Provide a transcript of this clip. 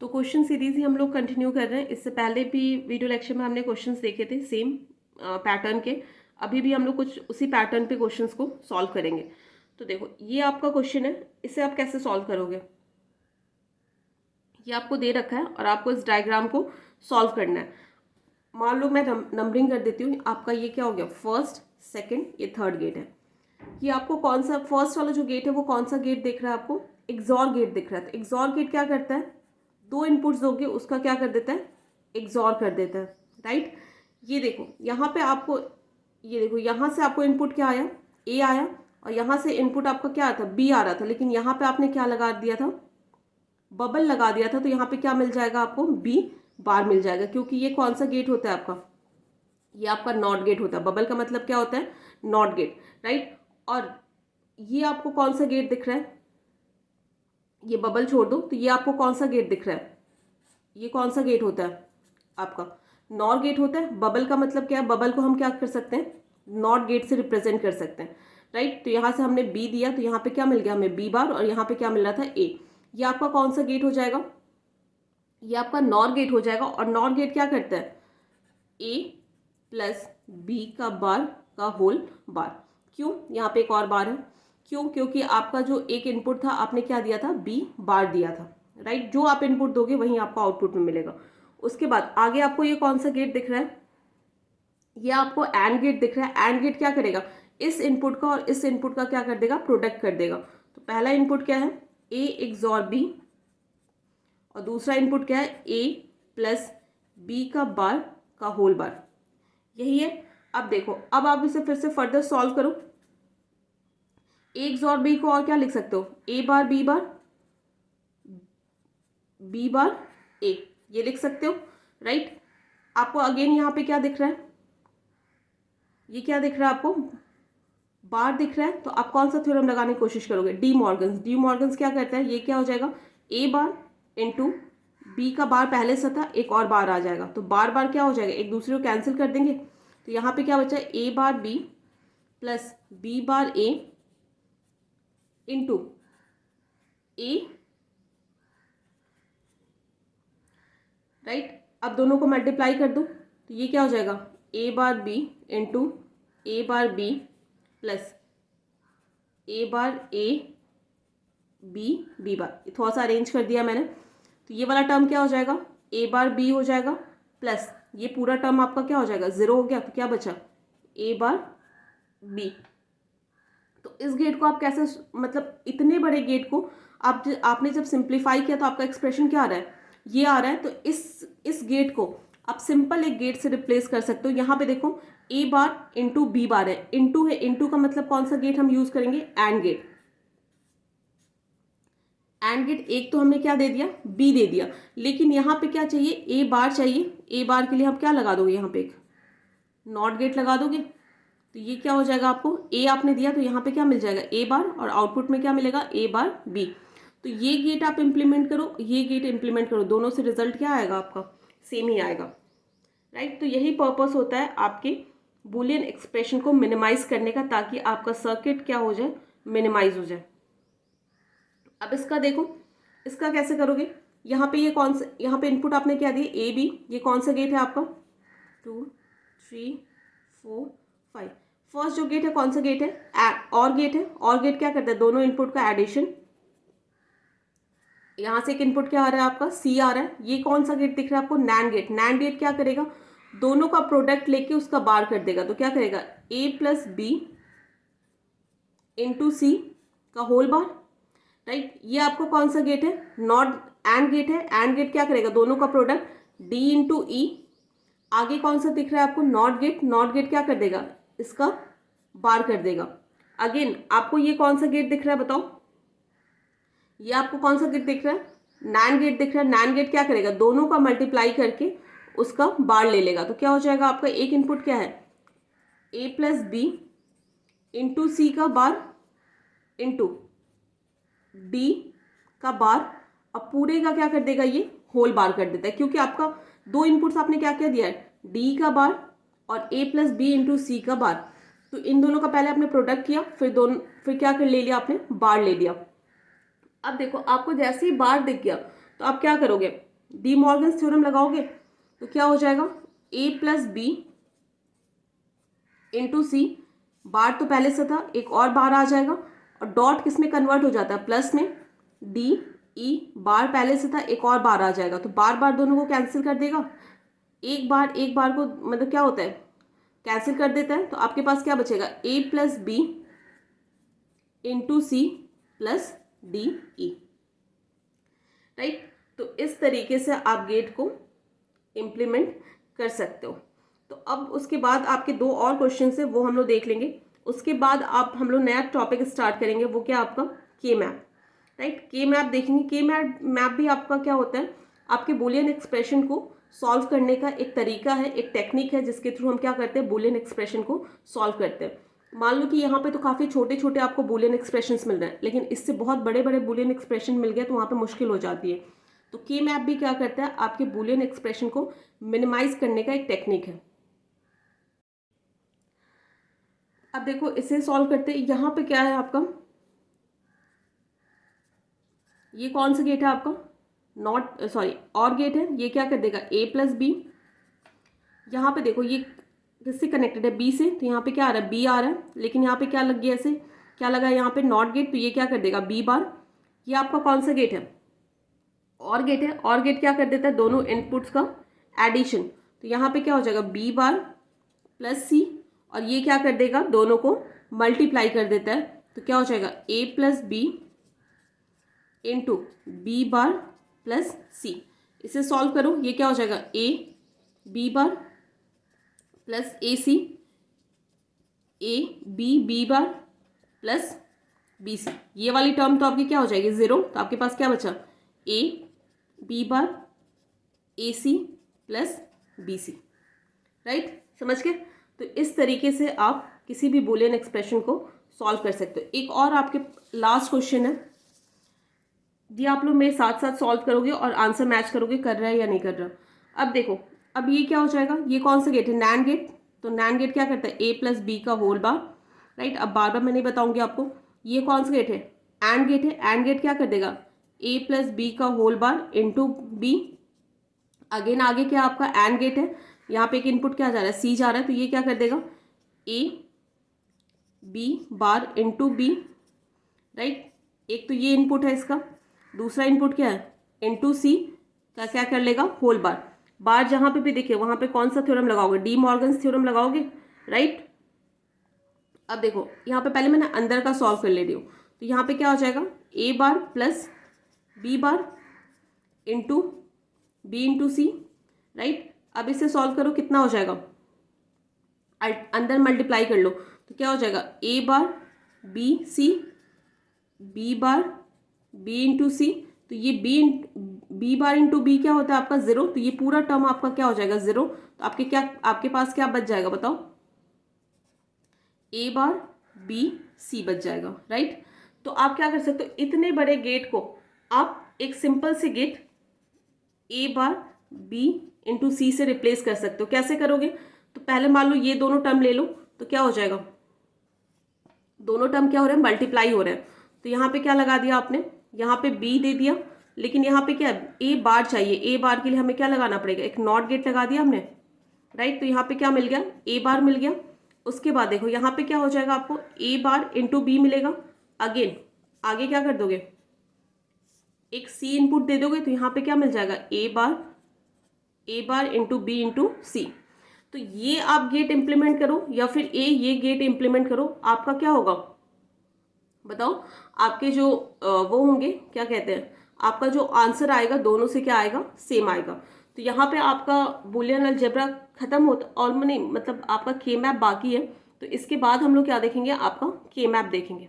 तो question series ही हम लोग कंटिन्यू कर रहे हैं। इससे पहले भी वीडियो लेक्चर में हमने क्वेश्चंस देखे थे सेम पैटर्न के। अभी भी हम लोग कुछ उसी पैटर्न पे क्वेश्चंस को सॉल्व करेंगे। तो देखो, ये आपका क्वेश्चन है, इसे आप कैसे सॉल्व करोगे? ये आपको दे रखा है और आपको इस डायग्राम को सॉल्व करना है। मान लो मैं नंबरिंग कर देती हूँ। आपका ये क्या हो गया? फर्स्ट, सेकेंड, ये थर्ड गेट है। ये आपको कौन सा फर्स्ट वाला जो गेट है वो कौन सा गेट दिख रहा है आपको? एक्सॉर गेट दिख रहा है। तो एक्सॉर गेट क्या करता है? दो इनपुट्स दोगे उसका क्या कर देता है? एक्सॉर कर देता है, राइट। ये देखो यहाँ पे आपको, ये देखो यहाँ से आपको इनपुट क्या आया? ए आया, और यहाँ से इनपुट आपका क्या आता? बी आ रहा था। लेकिन यहाँ पे आपने क्या लगा दिया था? बबल लगा दिया था। तो यहाँ पे क्या मिल जाएगा आपको? बी बार मिल जाएगा, क्योंकि ये कौन सा गेट होता है आपका? ये आपका नॉट गेट होता है। बबल का मतलब क्या होता है? Not gate, right. और ये आपको कौन सा गेट दिख रहा है? ये बबल छोड़ दो, तो ये आपको कौन सा गेट दिख रहा है? ये कौन सा गेट होता है आपका? नॉर गेट होता है। बबल का मतलब क्या है? बबल को हम क्या कर सकते हैं? नॉट गेट से रिप्रेजेंट कर सकते हैं, राइट। तो यहाँ से हमने बी दिया, तो यहाँ पे क्या मिल गया हमें? बी बार, और यहाँ पे क्या मिल रहा था? ए। ये आपका कौन सा गेट हो जाएगा? ये आपका नॉर गेट हो जाएगा। और नॉर गेट क्या करता है? ए प्लस बी का बार का होल बार। क्यों? यहाँ पे एक और बार है। क्यों? क्योंकि आपका जो एक इनपुट था आपने क्या दिया था? बी बार दिया था, राइट। जो आप इनपुट दोगे वही आपको आउटपुट में मिलेगा। उसके बाद आगे आपको ये कौन सा गेट दिख रहा है? ये आपको एंड गेट दिख रहा है। एंड गेट क्या करेगा? इस इनपुट का और इस इनपुट का क्या कर देगा? प्रोडक्ट कर देगा। तो पहला इनपुट क्या है? ए एक्सॉर बी, और दूसरा इनपुट क्या है? ए प्लस बी का बार का होल बार। यही है। अब देखो, अब आप इसे फिर से फर्दर सॉल्व करो। ए एक्सॉर बी को और क्या लिख सकते हो? ए bar B bar, B bar ए, ये लिख सकते हो, राइट। आपको अगेन यहाँ पे क्या दिख रहा है? ये क्या दिख रहा है आपको? बार दिख रहा है। तो आप कौन सा थ्योरम लगाने की कोशिश करोगे? D Morgan's. डी मॉर्गन्स क्या कहता है? ये क्या हो जाएगा? ए बार इंटू बी का बार पहले से था, एक और बार आ जाएगा। तो बार बार क्या हो जाएगा? एक दूसरे को कैंसिल कर देंगे। तो यहाँ पे क्या बचा? ए bar B plus B bar ए इंटू ए, राइट। अब दोनों को मल्टीप्लाई कर दो, तो ये क्या हो जाएगा? A bar B into A bar B plus A bar A B B bar. थोड़ा सा अरेंज कर दिया मैंने। तो ये वाला टर्म क्या हो जाएगा? ए बार बी हो जाएगा, प्लस ये पूरा टर्म आपका क्या हो जाएगा? जीरो हो गया। तो क्या बचा? ए बार बी। तो इस गेट को आप कैसे, मतलब इतने बड़े गेट को आपने जब सिंप्लीफाई किया तो आपका एक्सप्रेशन क्या आ रहा है? ये आ रहा है। तो इस गेट को आप सिंपल एक गेट से रिप्लेस कर सकते हो। यहाँ पे देखो, ए बार इंटू बी बार है, इंटू है। इंटू का मतलब कौन सा गेट हम यूज करेंगे? And gate. एंड गेट एक तो हमने क्या दे दिया? बी दे दिया। लेकिन यहाँ पे क्या चाहिए? ए बार चाहिए। ए बार के लिए हम क्या लगा दोगे? यहाँ पे एक नॉट गेट लगा दोगे। तो ये क्या हो जाएगा? आपको ए आपने दिया, तो यहाँ पे क्या मिल जाएगा? ए बार, और आउटपुट में क्या मिलेगा? ए बार बी। तो ये गेट आप इम्प्लीमेंट करो, ये गेट इम्प्लीमेंट करो, दोनों से रिजल्ट क्या आएगा? आपका सेम ही आएगा, राइट। तो यही पर्पस होता है आपके बूलियन एक्सप्रेशन को मिनिमाइज करने का, ताकि आपका सर्किट क्या हो जाए? मिनिमाइज हो जाए। अब इसका देखो, इसका कैसे करोगे? यहाँ पे ये कौन सा, यहाँ पे इनपुट आपने क्या दिए? A B. ये कौन सा गेट है आपका? 2 3 4 5। फर्स्ट जो गेट है कौन सा गेट है? और गेट है। और गेट क्या करता है? दोनों इनपुट का एडिशन। यहाँ से एक इनपुट क्या आ रहा है आपका? सी आ रहा है। ये कौन सा गेट दिख रहा है आपको? NAND gate. नैंड गेट क्या करेगा? दोनों का प्रोडक्ट लेके उसका बार कर देगा। तो क्या करेगा? ए प्लस बी इंटू सी का होल बार, राइट। ये आपको कौन सा गेट है? नॉट एंड गेट है। एंड गेट क्या करेगा? दोनों का प्रोडक्ट डी इंटू ई। आगे कौन सा दिख रहा है आपको? Not gate. नॉट गेट क्या कर देगा? इसका बार कर देगा। अगेन आपको ये कौन सा गेट दिख रहा है? बताओ, ये आपको कौन सा गेट दिख रहा है? नैंड गेट दिख रहा है। नैंड गेट क्या करेगा? दोनों का मल्टीप्लाई करके उसका बार ले लेगा। तो क्या हो जाएगा आपका? एक इनपुट क्या है? ए प्लस बी इंटू सी का बार इंटू डी का बार। अब पूरे का क्या कर देगा? ये होल बार कर देता है, क्योंकि आपका दो इनपुट्स आपने क्या क्या दिया है? डी का बार और ए प्लस बी इंटू सी का बार। तो इन दोनों का पहले आपने प्रोडक्ट किया, फिर क्या कर ले लिया आपने? बार ले लिया। अब देखो, आपको जैसे ही बार दिख गया तो आप क्या करोगे? डी मॉर्गन्स थ्योरम लगाओगे तो क्या हो जाएगा, ए प्लस बी इंटू सी, बार तो पहले से था, एक और बार आ जाएगा और डॉट किस में कन्वर्ट हो जाता है, प्लस में, डी ई, बार पहले से था, एक और बार आ जाएगा, तो बार बार दोनों को कैंसिल कर देगा, एक बार को मतलब क्या होता है, कैंसिल कर देता है, तो आपके पास क्या बचेगा, A plus B into C plus D E, right. तो इस तरीके से आप गेट को इम्प्लीमेंट कर सकते हो। तो अब उसके बाद आपके दो और क्वेश्चन है वो हम लोग देख लेंगे, उसके बाद हम लोग नया टॉपिक स्टार्ट करेंगे, वो क्या आपका के मैप, राइट। के मैप देखेंगे। के मैप भी आपका क्या होता है, आपके बूलियन एक्सप्रेशन को सॉल्व करने का एक तरीका है, एक टेक्निक है, जिसके थ्रू हम क्या करते हैं, बूलियन एक्सप्रेशन को सॉल्व करते हैं। मान लो कि यहाँ पे तो काफ़ी छोटे छोटे आपको बूलियन एक्सप्रेशंस मिल रहे हैं, लेकिन इससे बहुत बड़े बड़े बूलियन एक्सप्रेशन मिल गए तो वहाँ पे मुश्किल हो जाती है। तो के मैप भी क्या करता है, आपके बूलियन एक्सप्रेशन को मिनिमाइज करने का एक टेक्निक है। अब देखो इसे सॉल्व करते हैं। यहाँ पे क्या है आपका, ये कौन सा गेट है आपका, और गेट है, ये क्या कर देगा, ए प्लस बी। यहाँ पे देखो ये किससे कनेक्टेड है, बी से, तो यहाँ पे क्या आ रहा है, बी आ रहा है, लेकिन यहाँ पे क्या लग गया, ऐसे क्या लगा है यहाँ पे, नॉट गेट, तो ये क्या कर देगा, बी बार। ये आपका कौन सा गेट है, और गेट है। और गेट क्या कर देता है, दोनों इनपुट्स का एडिशन, तो यहाँ पे क्या हो जाएगा, बी बार प्लस सी, और ये क्या कर देगा, दोनों को मल्टीप्लाई कर देता है, तो क्या हो जाएगा, A plus B into B bar plus C. इसे सॉल्व करो, ये क्या हो जाएगा, A B bar plus A C, A B bar plus B C. ये वाली टर्म तो आपकी क्या हो जाएगी, ज़ीरो, तो आपके पास क्या बचा, A B bar A C plus B C, right. समझ गए। तो इस तरीके से आप किसी भी बूलियन एक्सप्रेशन को सॉल्व कर सकते हो। एक और आपके लास्ट क्वेश्चन है, ये आप लोग मेरे साथ साथ सॉल्व करोगे और आंसर मैच करोगे, कर रहा है या नहीं कर रहा। अब देखो, अब ये क्या हो जाएगा, ये कौन सा गेट है, नैंड गेट। तो नैंड गेट क्या करता है, ए प्लस बी का होल बार, राइट। अब बार बार मैं नहीं बताऊंगी आपको। ये कौन सा गेट है, एंड गेट है। एंड गेट क्या कर देगा, ए प्लस बी का whole bar into B. Again आगे क्या आपका एंड गेट है, यहाँ पे एक इनपुट क्या जा रहा है, सी जा रहा है, तो ये क्या कर देगा, A B bar into B, right. एक तो ये इनपुट है इसका, दूसरा इनपुट क्या है, इंटू सी का क्या कर लेगा, होल बार। बार जहाँ पे भी देखिए वहाँ पे कौन सा थ्योरम लगाओगे, डी मॉर्गन्स थ्योरम लगाओगे, राइट। अब देखो यहाँ पे पहले मैंने अंदर का सॉल्व कर ले रही हूँ, तो यहाँ पे क्या हो जाएगा, A bar plus B bar into B into C, right. अब इसे सॉल्व करो, कितना हो जाएगा, अंदर मल्टीप्लाई कर लो, तो क्या हो जाएगा, A bar B C, B bar B into C, तो ये बी बार इंटू बी क्या होता है आपका, ज़ीरो, तो ये पूरा टर्म आपका क्या हो जाएगा, ज़ीरो। तो आपके पास क्या बच जाएगा बताओ, ए बार बी सी बच जाएगा, राइट। तो आप क्या कर सकते हो, इतने बड़े गेट को आप एक सिंपल से get A bar B into C से रिप्लेस कर सकते हो। कैसे करोगे, तो पहले मान लो ये दोनों टर्म ले लो, तो क्या हो जाएगा, दोनों टर्म क्या हो रहे हैं, मल्टीप्लाई हो रहे हैं। तो यहाँ पे क्या लगा दिया आपने, यहाँ पे बी दे दिया, लेकिन यहाँ पे क्या है, ए बार चाहिए। ए बार के लिए हमें क्या लगाना पड़ेगा, एक नॉट गेट लगा दिया हमने, राइट। तो यहाँ पे क्या मिल गया, ए बार मिल गया। उसके बाद देखो यहाँ पे क्या हो जाएगा, आपको ए बार इंटू बी मिलेगा। अगेन आगे क्या कर दोगे, एक सी इनपुट दे दोगे, तो यहाँ पे क्या मिल जाएगा, A bar into B into C. तो ये आप गेट इंप्लीमेंट करो या फिर ये गेट इंप्लीमेंट करो, आपका क्या होगा बताओ, आपके जो वो होंगे क्या कहते हैं, आपका जो आंसर आएगा दोनों से क्या आएगा, सेम आएगा। तो यहाँ पे आपका बूलियन अलजेब्रा खत्म होता, और नहीं मतलब आपका के मैप बाकी है। तो इसके बाद हम लोग क्या देखेंगे, आपका के मैप देखेंगे।